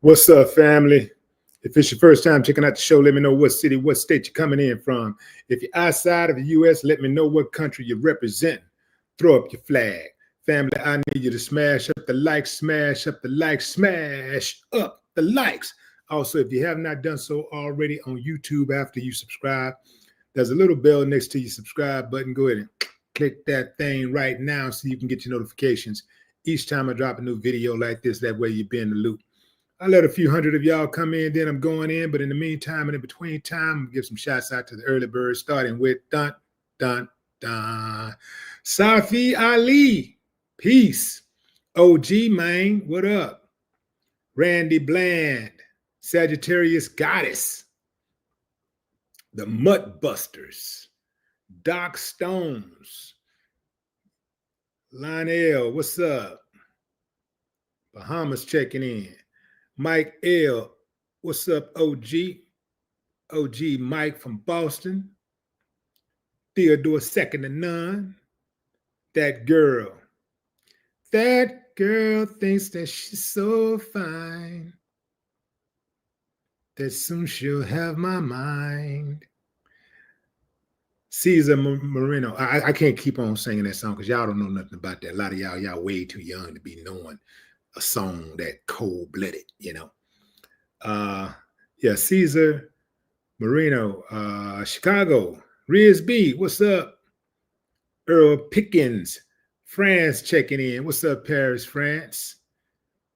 What's up, family? If it's your first time checking out the show, let me know what city, what state you're coming in from. If you're outside of the U.S., let me know what country you represent. Throw up your flag. Family, I need you to smash up the likes, smash up the likes, smash up the likes. Also, if you have not done so already on YouTube after you subscribe, there's a little bell next to your subscribe button. Go ahead and click that thing right now so you can get your notifications each time I drop a new video like this. That way you'll be in the loop. I let a few hundred of y'all come in, then I'm going in. But in the meantime and in between time, I'm going to give some shots out to the early birds, starting with dun, dun, dun. Safi Ali, peace. OG, man, what up? Randy Bland, Sagittarius Goddess. The Mutt Busters. Doc Stones. Lionel, what's up? Bahamas checking in. Mike L, what's up, OG? OG Mike from Boston. Theodore second to none. That girl thinks that she's so fine that soon she'll have my mind. Caesar Moreno. I can't keep on singing that song because y'all don't know nothing about that. A lot of y'all way too young to be knowing a song that cold-blooded, you know. Yeah, Caesar Marino, Chicago. Riz B, what's up? Earl Pickens, France checking in. What's up, Paris, France?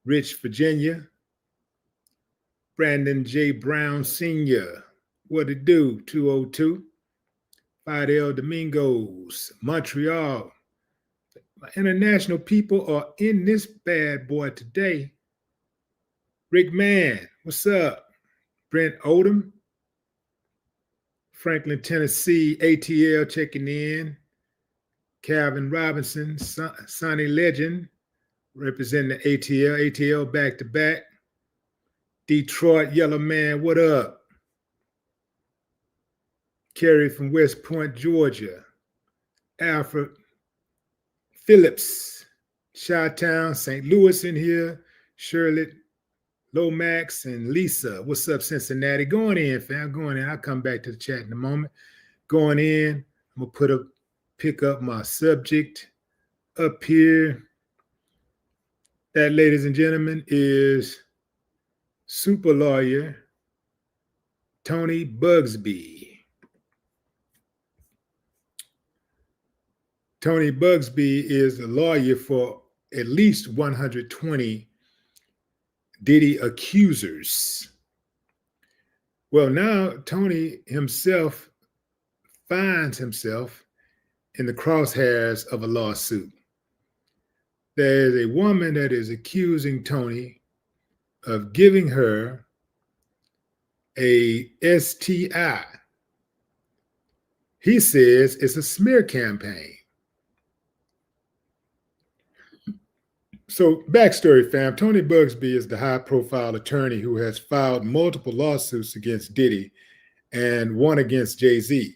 Rich, Virginia. Brandon J. Brown Sr., what it do? 202. Fidel Domingos, Montreal. My international people are in this bad boy today. Rick Mann, what's up? Brent Odom, Franklin, Tennessee, ATL checking in. Calvin Robinson, Sonny Legend, representing the ATL back to back. Detroit Yellow Man, what up? Kerry from West Point, Georgia. Alfred Phillips, Chi-Town, St. Louis in here. Shirley Lomax and Lisa. What's up, Cincinnati? Going in, fam. Going in. I'll come back to the chat in a moment. Going in. I'm going to pick up my subject up here. That, ladies and gentlemen, is super lawyer Tony Buzbee. Tony Buzbee is a lawyer for at least 120 Diddy Accusers. Well, now Tony himself finds himself in the crosshairs of a lawsuit. There is a woman that is accusing Tony of giving her a STI. He says it's a smear campaign. So, backstory, fam. Tony Buzbee is the high-profile attorney who has filed multiple lawsuits against Diddy and one against Jay-Z.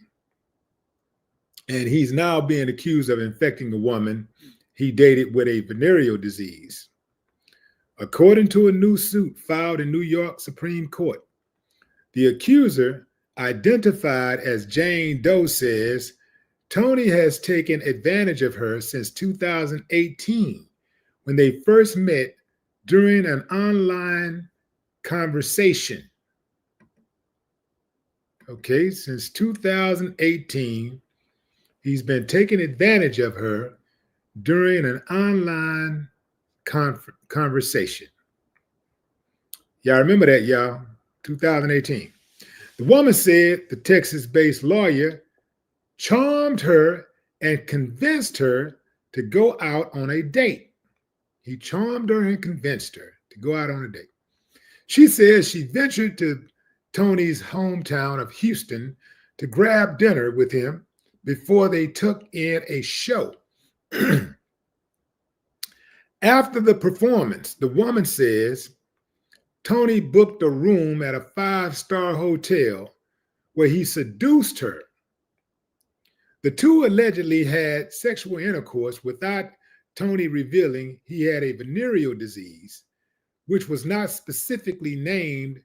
And he's now being accused of infecting a woman he dated with a venereal disease. According to a new suit filed in New York Supreme Court, the accuser, identified as Jane Doe, says Tony has taken advantage of her since 2018. When they first met during an online conversation. Okay, since 2018, he's been taking advantage of her during an online conversation. Y'all remember that, y'all? 2018. The woman said the Texas-based lawyer charmed her and convinced her to go out on a date. He charmed her and convinced her to go out on a date. She says she ventured to Tony's hometown of Houston to grab dinner with him before they took in a show. After the performance, the woman says Tony booked a room at a 5-star hotel where he seduced her. The two allegedly had sexual intercourse without Tony revealing he had a venereal disease, which was not specifically named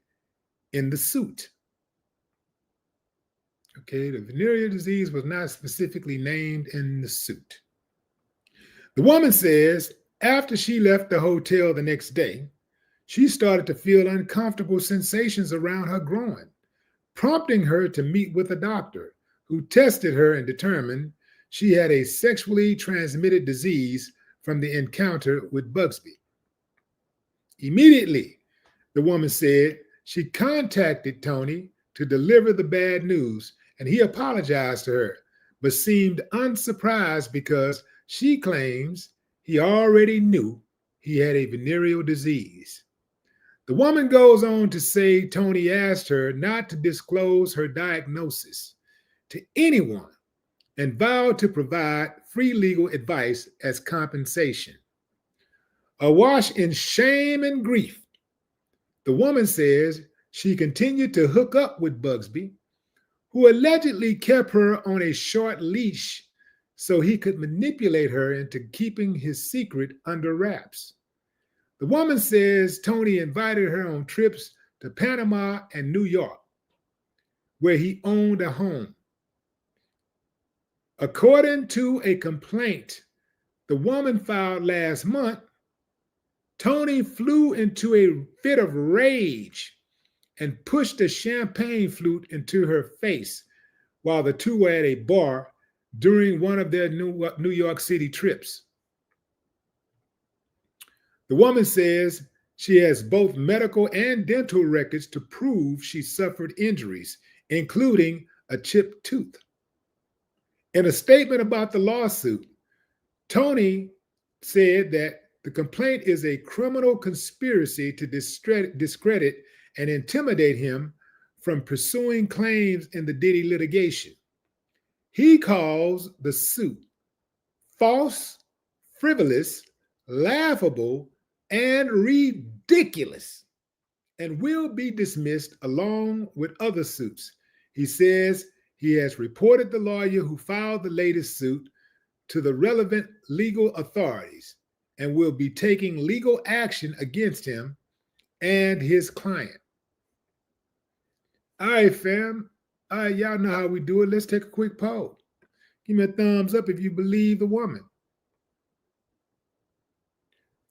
in the suit. Okay, the venereal disease was not specifically named in the suit. The woman says after she left the hotel the next day, she started to feel uncomfortable sensations around her groin, prompting her to meet with a doctor who tested her and determined she had a sexually transmitted disease from the encounter with Buzbee. Immediately, the woman said she contacted Tony to deliver the bad news, and he apologized to her, but seemed unsurprised because she claims he already knew he had a venereal disease. The woman goes on to say Tony asked her not to disclose her diagnosis to anyone and vowed to provide free legal advice as compensation. Awash in shame and grief, the woman says she continued to hook up with Buzbee, who allegedly kept her on a short leash so he could manipulate her into keeping his secret under wraps. The woman says Tony invited her on trips to Panama and New York, where he owned a home. According to a complaint the woman filed last month, Tony flew into a fit of rage and pushed a champagne flute into her face while the two were at a bar during one of their New York City trips. The woman says she has both medical and dental records to prove she suffered injuries, including a chipped tooth. In a statement about the lawsuit, Tony said that the complaint is a criminal conspiracy to discredit and intimidate him from pursuing claims in the Diddy litigation. He calls the suit false, frivolous, laughable, and ridiculous, and will be dismissed along with other suits. He says he has reported the lawyer who filed the latest suit to the relevant legal authorities and will be taking legal action against him and his client. All right, fam. All right, y'all know how we do it. Let's take a quick poll. Give me a thumbs up if you believe the woman.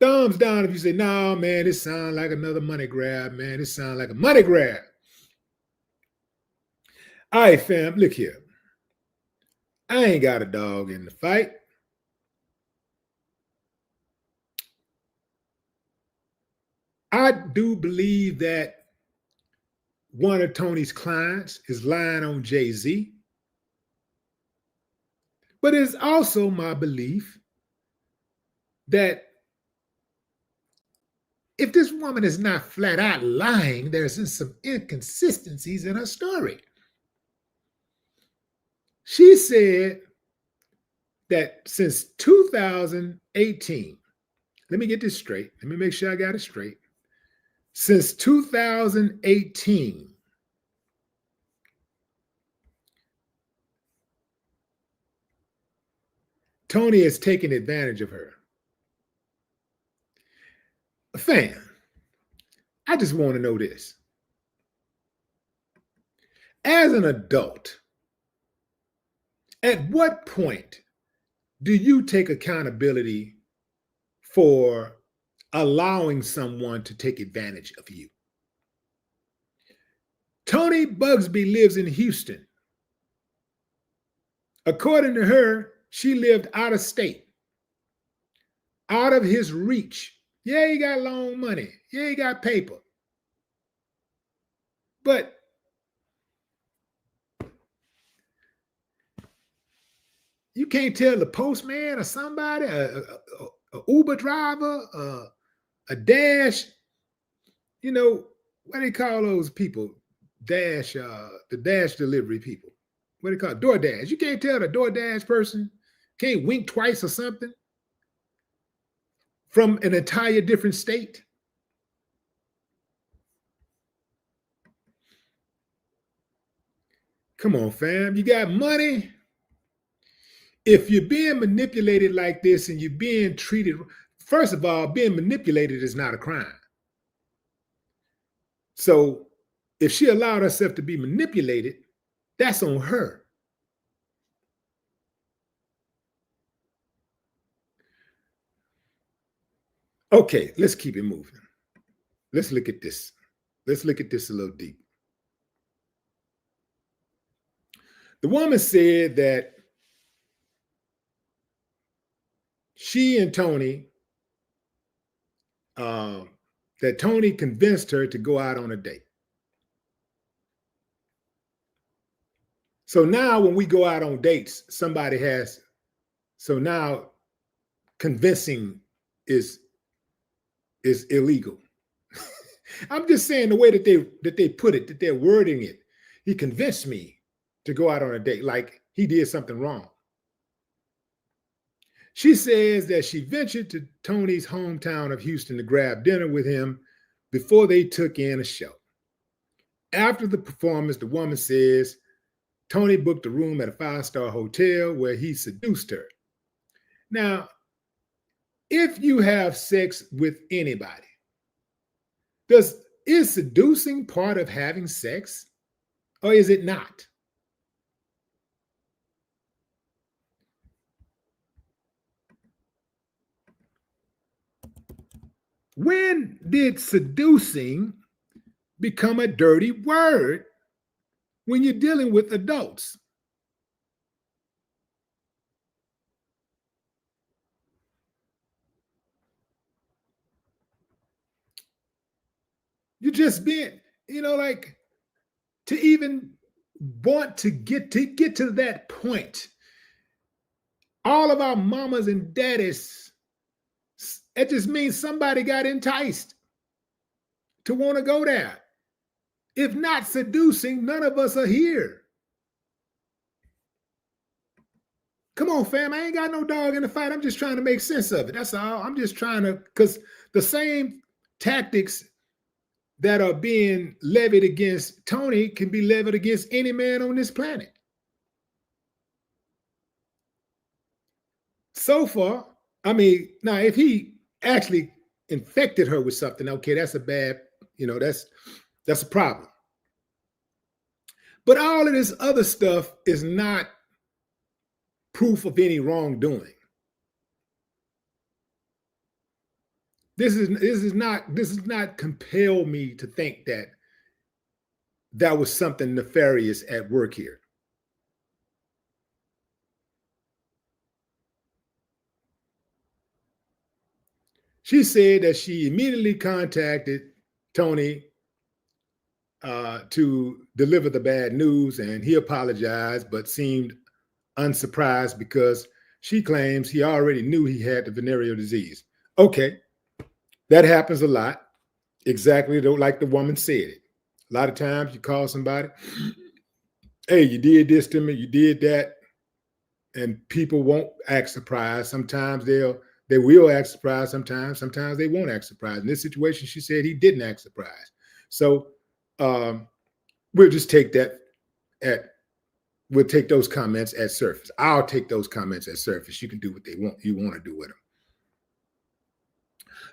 Thumbs down if you say, nah, man, this sounds like another money grab, man. This sounds like a money grab. All right, fam, look here. I ain't got a dog in the fight. I do believe that one of Tony's clients is lying on Jay-Z. But it's also my belief that if this woman is not flat out lying, there's some inconsistencies in her story. She said that since 2018, let me get this straight. Let me make sure I got it straight. Since 2018, Tony has taken advantage of her. Fam, I just want to know this. As an adult, at what point do you take accountability for allowing someone to take advantage of you? Tony Buzbee lives in Houston. According to her, she lived out of state, out of his reach. Yeah, he got loan money. Yeah, he got paper. But you can't tell the postman or somebody, a Uber driver, a Dash, you know, what do they call those people? Dash, the Dash delivery people. What do they call it? DoorDash. You can't tell the DoorDash person, can't wink twice or something from an entire different state. Come on, fam. You got money. If you're being manipulated like this and you're being treated, first of all, being manipulated is not a crime. So if she allowed herself to be manipulated, that's on her. Okay, let's keep it moving. Let's look at this. Let's look at this a little deep. The woman said that she and Tony, that Tony convinced her to go out on a date. So now when we go out on dates, so now convincing is illegal. I'm just saying the way that they put it, that they're wording it. He convinced me to go out on a date, like he did something wrong. She says that she ventured to Tony's hometown of Houston to grab dinner with him before they took in a show. After the performance, the woman says Tony booked a room at a 5-star hotel where he seduced her. Now, if you have sex with anybody, is seducing part of having sex, or is it not? When did seducing become a dirty word when you're dealing with adults? You're just being, like, to even want to get to that point. All of our mamas and daddies, it just means somebody got enticed to want to go there. If not seducing, none of us are here. Come on, fam. I ain't got no dog in the fight. I'm just trying to make sense of it. That's all. I'm just trying to, because the same tactics that are being levied against Tony can be levied against any man on this planet. So far, I mean, now if he actually infected her with something, okay, that's a bad, that's a problem. But all of this other stuff is not proof of any wrongdoing. This is not compel me to think that was something nefarious at work here. She said that she immediately contacted Tony to deliver the bad news, and he apologized, but seemed unsurprised because she claims he already knew he had the venereal disease. Okay, that happens a lot, exactly like the woman said it. A lot of times you call somebody, hey, you did this to me, you did that, and people won't act surprised. Sometimes they will act surprised, sometimes they won't act surprised. In this situation, she said he didn't act surprised. So we'll just take we'll take those comments at surface. I'll take those comments at surface. You can do what you want to do with them.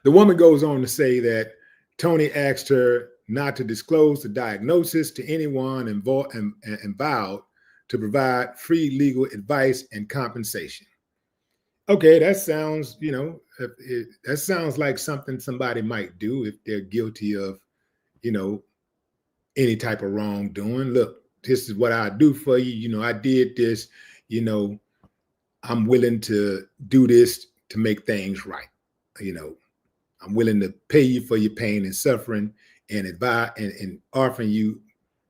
The woman goes on to say that Tony asked her not to disclose the diagnosis to anyone involved and vowed to provide free legal advice and compensation. Okay, that sounds, that sounds like something somebody might do if they're guilty of, any type of wrongdoing. Look, this is what I do for you. I did this, I'm willing to do this to make things right. I'm willing to pay you for your pain and suffering and advise and offering you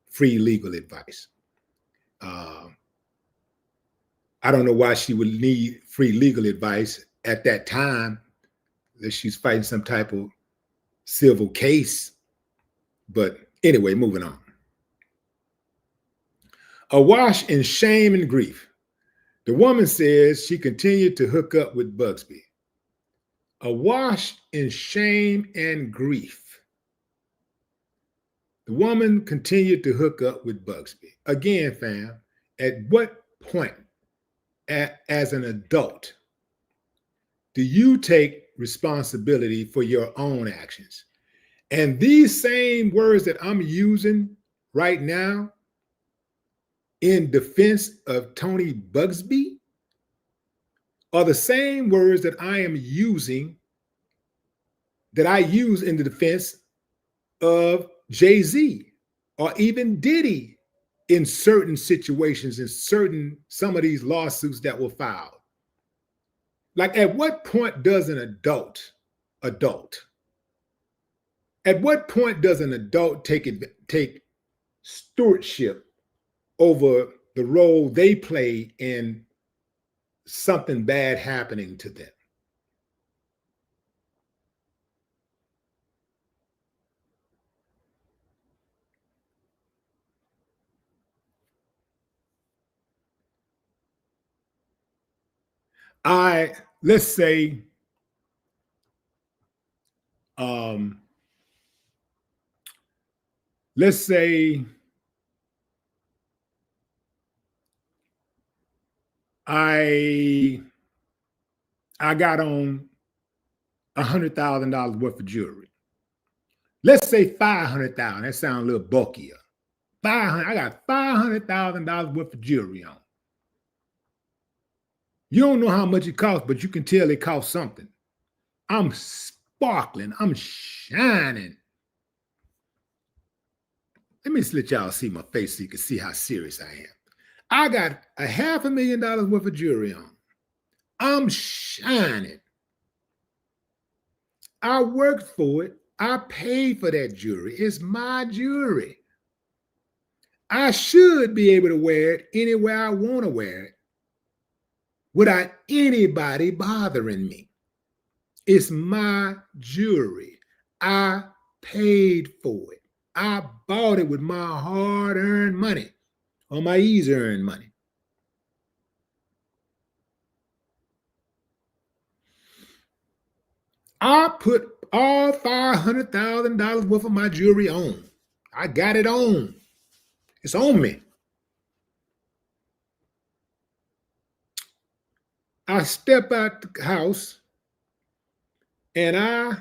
free legal advice. I don't know why she would need free legal advice at that time, that she's fighting some type of civil case. But anyway, moving on. Awash in shame and grief, the woman says she continued to hook up with Buzbee. Awash in shame and grief, the woman continued to hook up with Buzbee. Again, fam, at what point as an adult do you take responsibility for your own actions? And these same words that I'm using right now in defense of Tony Buzbee are the same words that I am using, that I use in the defense of Jay-Z or even Diddy in certain situations, in some of these lawsuits that were filed. Like, at what point does an adult, at what point does an adult take stewardship over the role they play in something bad happening to them? Let's say, I got on $100,000 worth of jewelry. Let's say 500,000. That sounds a little bulkier. 500. I got $500,000 worth of jewelry on. You don't know how much it costs, but you can tell it costs something. I'm sparkling. I'm shining. Let me just let y'all see my face so you can see how serious I am. I got $500,000 worth of jewelry on. I'm shining. I worked for it. I paid for that jewelry. It's my jewelry. I should be able to wear it anywhere I want to wear it without anybody bothering me. It's my jewelry. I paid for it. I bought it with my hard-earned money or my easy-earned money. I put all $500,000 worth of my jewelry on. I got it on. It's on me. I step out the house and I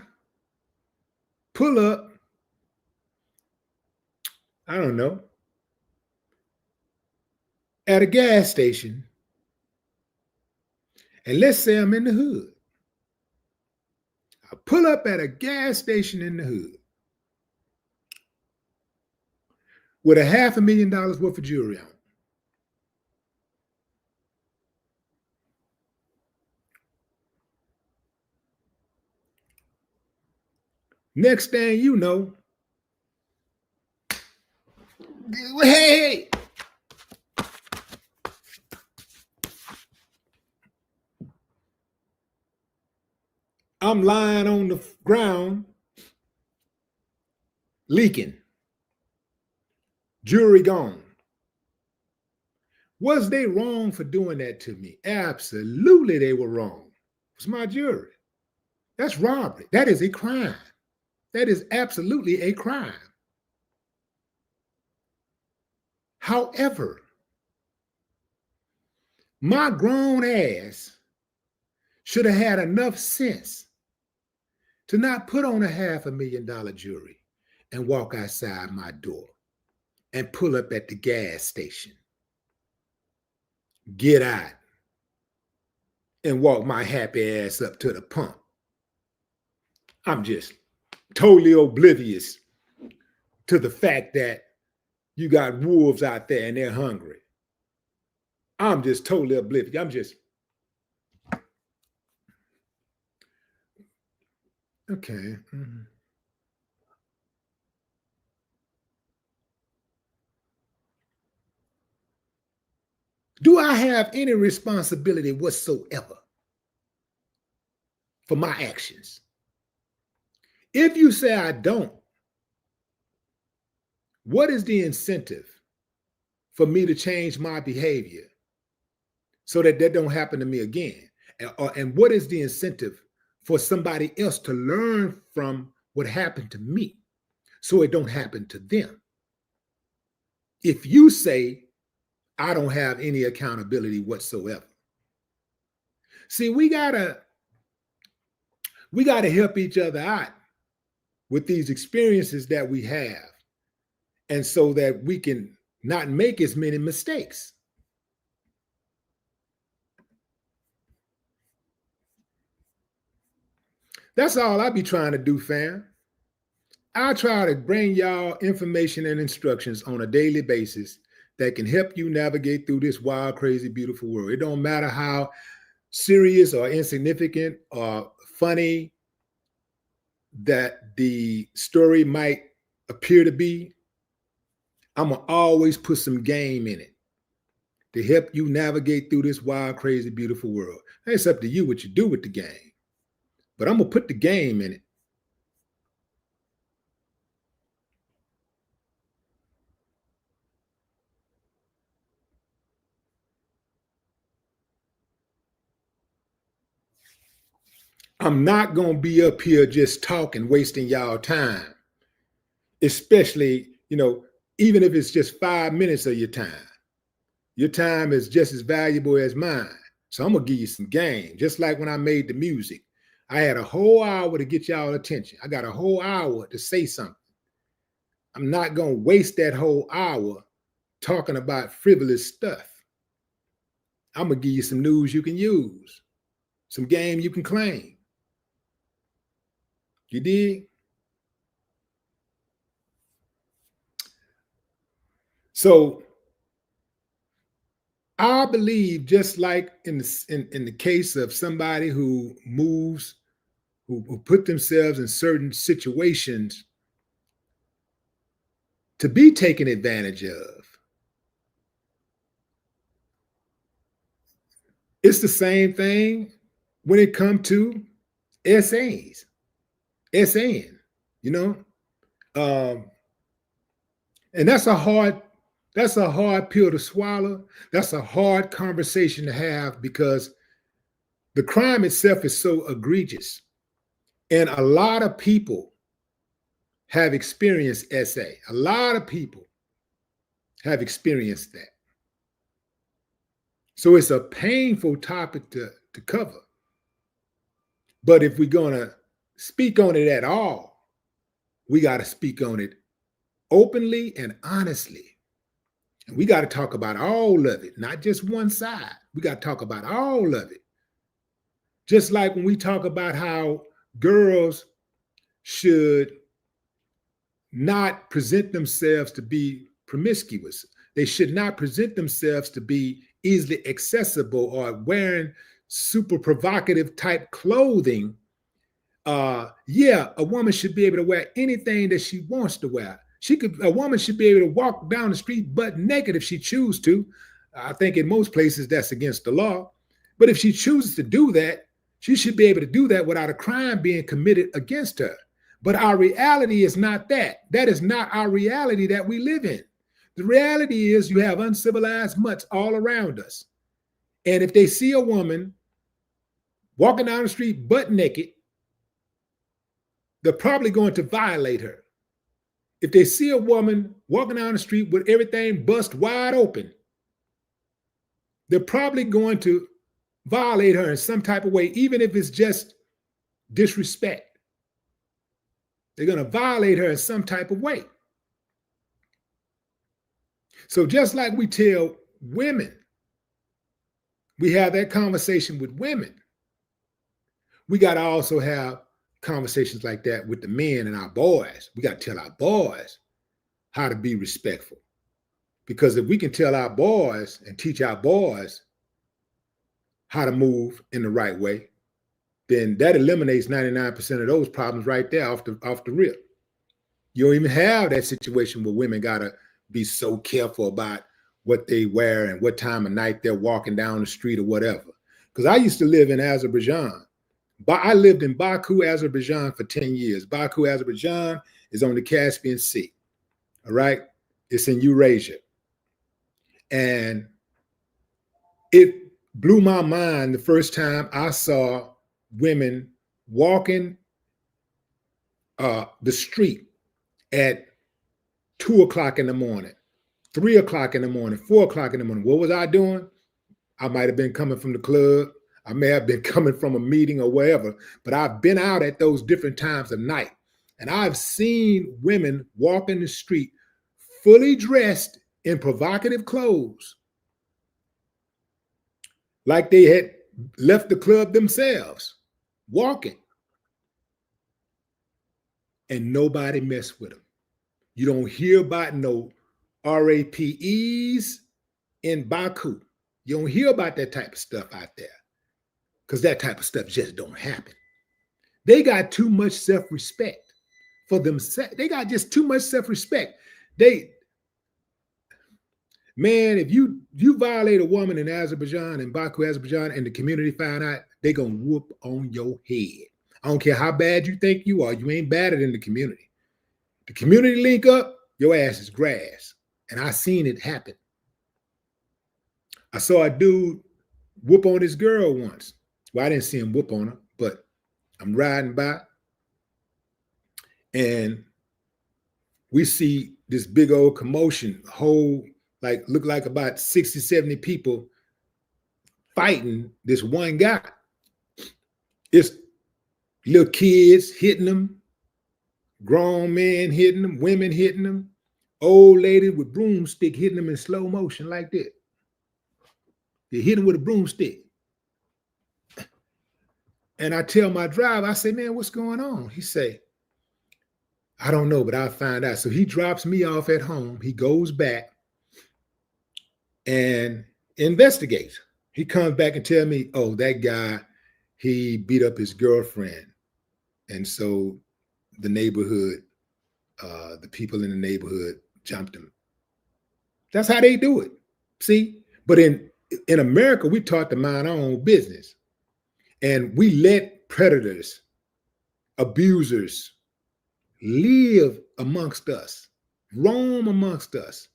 pull up, I don't know, at a gas station. And let's say I'm in the hood. I pull up at a gas station in the hood with $500,000 worth of jewelry on. Next thing you know, hey, I'm lying on the ground, leaking, jewelry gone. Was they wrong for doing that to me? Absolutely, they were wrong. It's my jewelry. That's robbery. That is a crime. That is absolutely a crime. However, my grown ass should have had enough sense to not put on $500,000 jewelry and walk outside my door and pull up at the gas station, get out, and walk my happy ass up to the pump. I'm just totally oblivious to the fact that you got wolves out there and they're hungry. I'm just totally oblivious. I'm just, okay. Mm-hmm. Do I have any responsibility whatsoever for my actions? If you say I don't, what is the incentive for me to change my behavior so that that don't happen to me again? And what is the incentive for somebody else to learn from what happened to me so it don't happen to them? If you say I don't have any accountability whatsoever. See, we gotta help each other out with these experiences that we have, and so that we can not make as many mistakes. That's all I be trying to do, fam. I try to bring y'all information and instructions on a daily basis that can help you navigate through this wild, crazy, beautiful world. It don't matter how serious or insignificant or funny that the story might appear to be. I'm going to always put some game in it to help you navigate through this wild, crazy, beautiful world. And it's up to you what you do with the game. But I'm going to put the game in it. I'm not going to be up here just talking, wasting y'all time, especially, even if it's just 5 minutes of your time. Your time is just as valuable as mine. So I'm going to give you some game. Just like when I made the music, I had a whole hour to get y'all attention. I got a whole hour to say something. I'm not going to waste that whole hour talking about frivolous stuff. I'm going to give you some news you can use, some game you can claim. You dig? So I believe, just like in the case of somebody who moves, who put themselves in certain situations to be taken advantage of, it's the same thing when it comes to SAs. SAing, and that's a hard pill to swallow. That's a hard conversation to have, because the crime itself is so egregious, and a lot of people have experienced SA. A lot of people have experienced that. So it's a painful topic to cover. But if we're gonna speak on it at all, we got to speak on it openly and honestly. And we got to talk about all of it, not just one side. We got to talk about all of it. Just like when we talk about how girls should not present themselves to be promiscuous. They should not present themselves to be easily accessible or wearing super provocative type clothing. A woman should be able to wear anything that she wants to wear. A woman should be able to walk down the street butt naked if she chooses to. I think in most places that's against the law. But if she chooses to do that, she should be able to do that without a crime being committed against her. But our reality is not that. That is not our reality that we live in. The reality is you have uncivilized mutts all around us. And if they see a woman walking down the street butt naked, they're probably going to violate her. If they see a woman walking down the street with everything bust wide open, they're probably going to violate her in some type of way, even if it's just disrespect. They're going to violate her in some type of way. So just like we tell women, we have that conversation with women, we got to also have conversations like that with the men and our boys. We got to tell our boys how to be respectful. Because if we can tell our boys and teach our boys how to move in the right way, then that eliminates 99% of those problems right there off the rip. You don't even have that situation where women got to be so careful about what they wear and what time of night they're walking down the street or whatever. Because I used to live in Azerbaijan. But I lived in Baku, Azerbaijan for 10 years. Baku, Azerbaijan is on the Caspian Sea. All right. It's in Eurasia. And it blew my mind the first time I saw women walking the street at 2 o'clock in the morning, 3 o'clock in the morning, 4 o'clock in the morning. What was I doing? I might have been coming from the club. I may have been coming from a meeting or wherever, but I've been out at those different times of night. And I've seen women walk in the street fully dressed in provocative clothes, like they had left the club themselves, walking. And nobody messed with them. You don't hear about no RAPEs in Baku. You don't hear about that type of stuff out there, because that type of stuff just don't happen. They got too much self-respect for themselves. They got just too much self-respect. Man, if you violate a woman in Azerbaijan, in Baku, Azerbaijan, and the community find out, they gonna whoop on your head. I don't care how bad you think you are. You ain't badder than the community. The community link up, your ass is grass. And I seen it happen. I saw a dude whoop on this girl once. Well, I didn't see him whoop on her, but I'm riding by and we see this big old commotion, look like about 60, 70 people fighting this one guy. It's little kids hitting them, grown men hitting them, women hitting them, old lady with broomstick hitting them in slow motion like that. They hit him with a broomstick. And I tell my driver, I say, man, what's going on? He say, I don't know, but I'll find out. So he drops me off at home. He goes back and investigates. He comes back and tell me, oh, that guy, he beat up his girlfriend. And so the neighborhood, the people in the neighborhood jumped him. That's how they do it. See? But in America, we taught to mind our own business. And we let predators, abusers live amongst us, roam amongst us.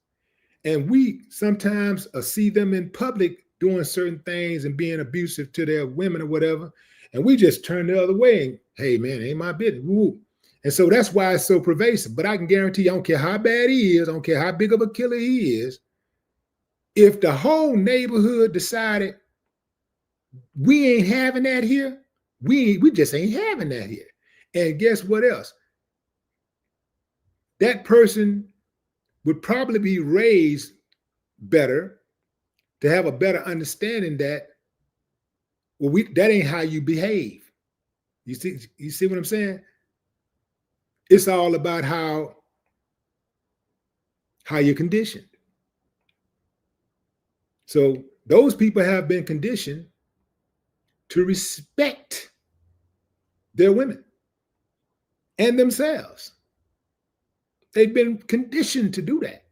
And we sometimes see them in public doing certain things and being abusive to their women or whatever. And we just turn the other way and, hey, man, it ain't my business. Woo. And so that's why it's so pervasive. But I can guarantee you, I don't care how bad he is, I don't care how big of a killer he is, if the whole neighborhood decided we ain't having that here, we just ain't having that here. And guess what else? That person would probably be raised better to have a better understanding that, well, that ain't how you behave. You see what I'm saying? It's all about how you're conditioned. So those people have been conditioned to respect their women and themselves. They've been conditioned to do that.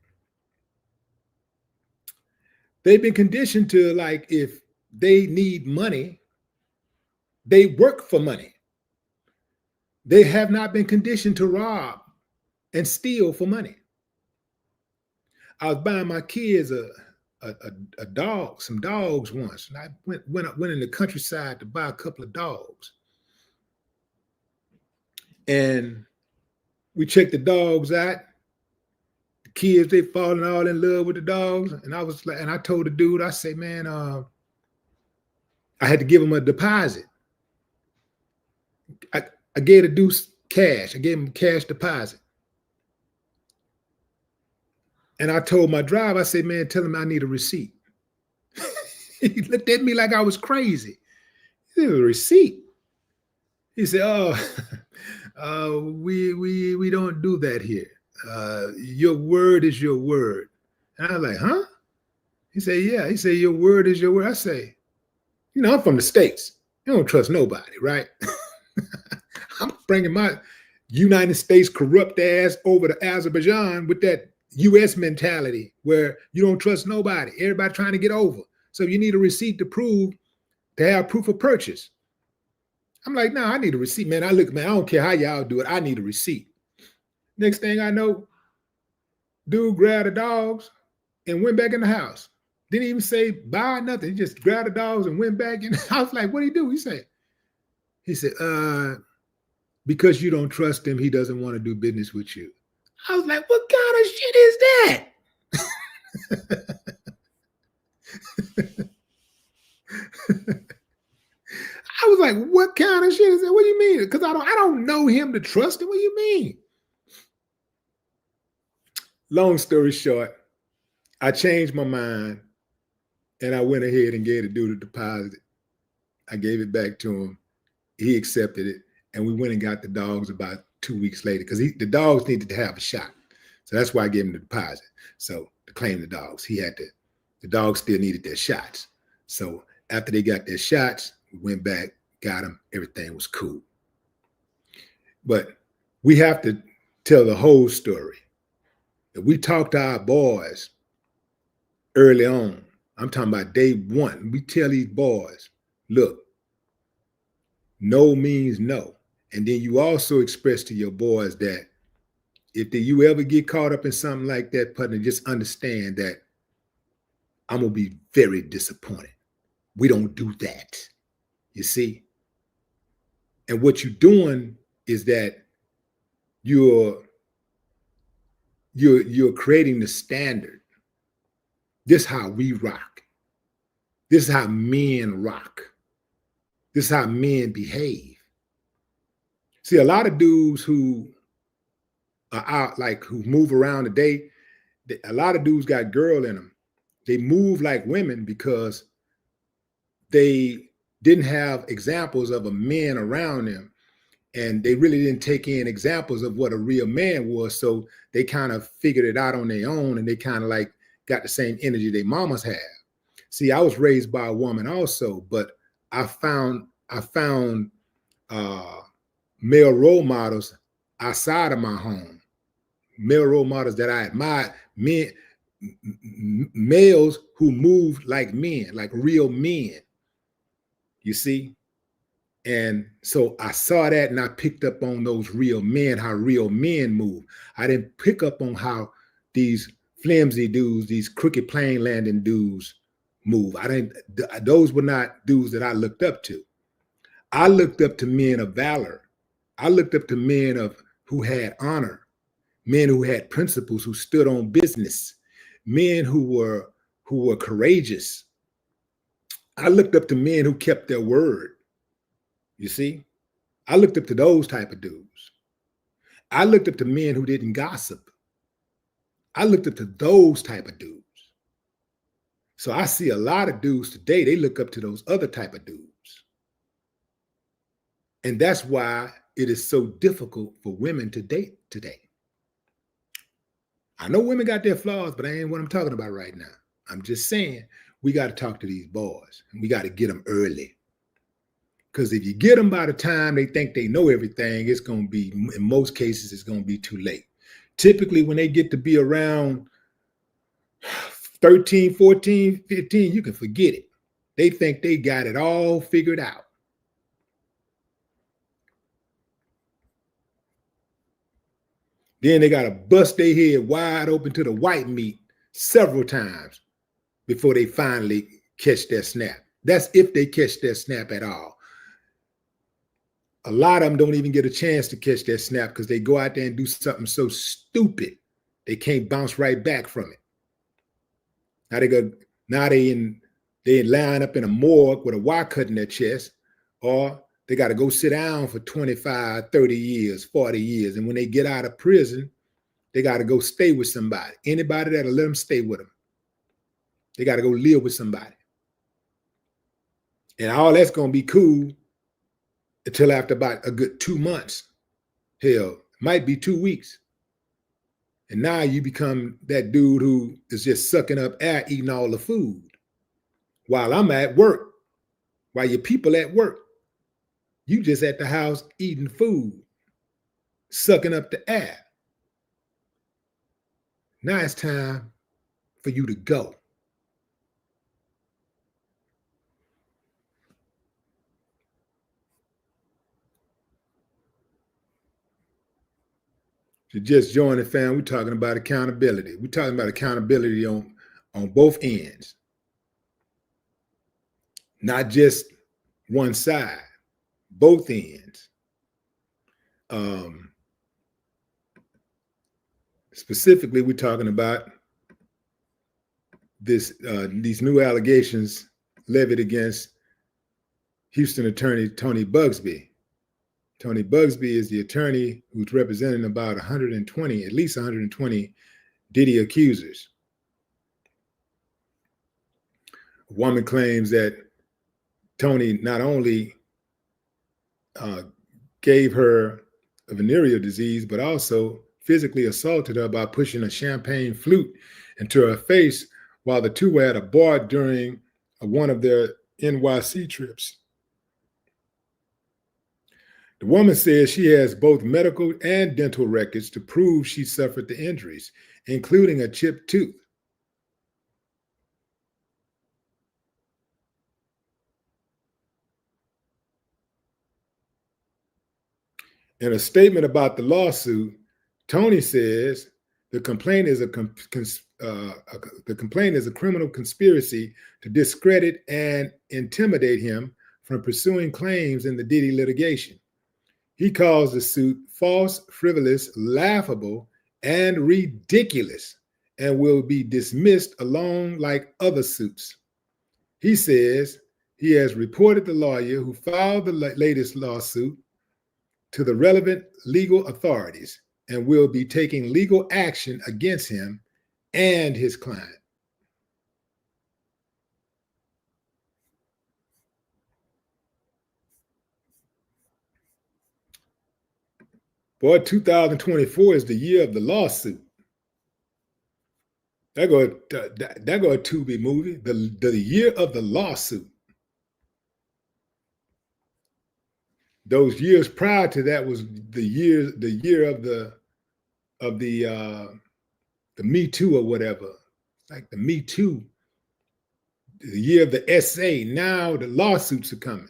They've been conditioned to, like, if they need money, they work for money. They have not been conditioned to rob and steal for money. I was buying my kids a dog, some dogs once, and I went in the countryside to buy a couple of dogs. And we checked the dogs out. The kids, they falling all in love with the dogs. And I was like, and I told the dude, I say, man, I had to give him a deposit. I gave the dude cash. I gave him a cash deposit. And I told my driver, I said, man, tell him I need a receipt. He looked at me like I was crazy. He said, a receipt? He said, we don't do that here. Your word is your word. And I was like, huh? He said, yeah. He said, your word is your word. I say, I'm from the States. You don't trust nobody, right? I'm bringing my United States corrupt ass over to Azerbaijan with that U.S. mentality where you don't trust nobody. Everybody trying to get over. So you need a receipt to have proof of purchase. I'm like, no, I need a receipt, man. I don't care how y'all do it. I need a receipt. Next thing I know, dude grabbed the dogs and went back in the house. Didn't even say buy nothing. He just grabbed the dogs and went back in. I was like, what did he do? He said, because you don't trust him, he doesn't want to do business with you. I was like, what kind of shit is that? I was like, what what kind of shit is that? What do you mean? Because I don't know him to trust him. What do you mean? Long story short, I changed my mind and I went ahead and gave the dude a deposit. I gave it back to him. He accepted it. And we went and got the dogs about 2 weeks later because the dogs needed to have a shot. So that's why I gave him the deposit. So to claim the dogs, the dogs still needed their shots. So after they got their shots, we went back, got them, everything was cool. But we have to tell the whole story. If we talk to our boys early on, I'm talking about day one, we tell these boys, look, no means no. And then you also express to your boys that if you ever get caught up in something like that, partner, just understand that I'm going to be very disappointed. We don't do that, you see? And what you're doing is that you're creating the standard. This is how we rock. This is how men rock. This is how men behave. See, a lot of dudes who are out, like who move around today, a lot of dudes got girl in them. They move like women because they didn't have examples of a man around them. And they really didn't take in examples of what a real man was. So they kind of figured it out on their own and they kind of like got the same energy their mamas have. See, I was raised by a woman also, but I found male role models outside of my home, male role models that I admired, males who moved like men, like real men, you see? And so I saw that and I picked up on those real men, how real men move. I didn't pick up on how these flimsy dudes, these crooked plane landing dudes move. Those were not dudes that I looked up to. I looked up to men of valor. I looked up to men who had honor, men who had principles, who stood on business, men who were courageous. I looked up to men who kept their word. You see, I looked up to those type of dudes. I looked up to men who didn't gossip. I looked up to those type of dudes. So I see a lot of dudes today, they look up to those other type of dudes. And that's why it is so difficult for women to date today. I know women got their flaws, but I ain't what I'm talking about right now. I'm just saying we got to talk to these boys and we got to get them early. Because if you get them by the time they think they know everything, it's going to be, in most cases, it's going to be too late. Typically, when they get to be around 13, 14, 15, you can forget it. They think they got it all figured out. Then they got to bust their head wide open to the white meat several times before they finally catch their snap. That's if they catch their snap at all. A lot of them don't even get a chance to catch their snap because they go out there and do something so stupid they can't bounce right back from it. Now they line up in a morgue with a wire cut in their chest, or they got to go sit down for 25, 30 years, 40 years. And when they get out of prison, they got to go stay with somebody. Anybody that'll let them stay with them. They got to go live with somebody. And all that's going to be cool until after about a good 2 months. Hell, might be 2 weeks. And now you become that dude who is just sucking up air, eating all the food. While I'm at work, while your people at work, you just at the house eating food, sucking up the air. Now it's time for you to go. To just join the family, we're talking about accountability. We're talking about accountability on both ends. Not just one side, both ends. Specifically, we're talking about these new allegations levied against Houston attorney Tony Buzbee. Tony Buzbee is the attorney who's representing about 120, at least 120 Diddy accusers. A woman claims that Tony not only gave her a venereal disease, but also physically assaulted her by pushing a champagne flute into her face while the two were at a bar during one of their NYC trips. The woman says she has both medical and dental records to prove she suffered the injuries, including a chipped tooth. In a statement about the lawsuit, Tony says the complaint is a criminal conspiracy to discredit and intimidate him from pursuing claims in the Diddy litigation. He calls the suit false, frivolous, laughable, and ridiculous, and will be dismissed along like other suits. He says he has reported the lawyer who filed the latest lawsuit to the relevant legal authorities and will be taking legal action against him and his client. Boy, 2024 is the year of the lawsuit. That go a Tubi movie, the year of the lawsuit. Those years prior to that was the year of the Me Too or whatever, like the Me Too, the year of the SA. Now the lawsuits are coming.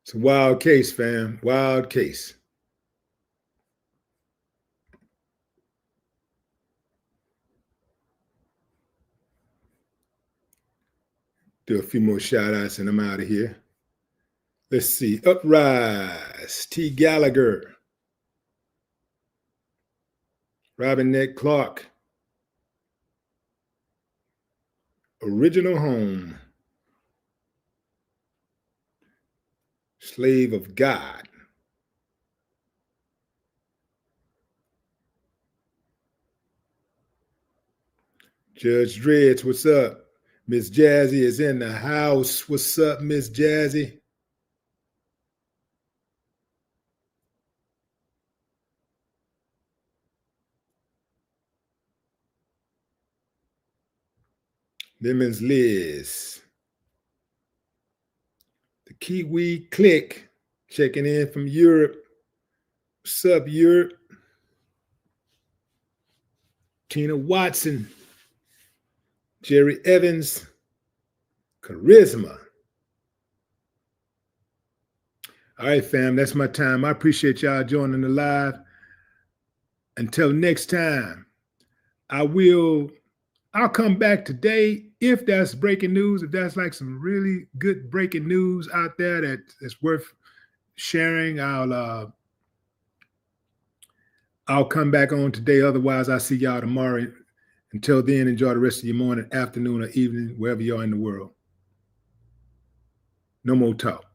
It's a wild case, fam. Wild case. Do a few more shout outs and I'm out of here. Let's see. Uprise, T. Gallagher, Robinette Clark, Original Home, Slave of God, Judge Dreads, what's up? Miss Jazzy is in the house. What's up, Miss Jazzy? Lemons Liz. The Kiwi Click checking in from Europe. What's up, Europe? Tina Watson. Jerry Evans, Charisma. All right, fam, that's my time. I appreciate y'all joining the live. Until next time, I'll come back today if that's breaking news, if that's like some really good breaking news out there that's worth sharing. I'll come back on today. Otherwise, I'll see y'all tomorrow. Until then, enjoy the rest of your morning, afternoon, or evening, wherever you are in the world. No more talk.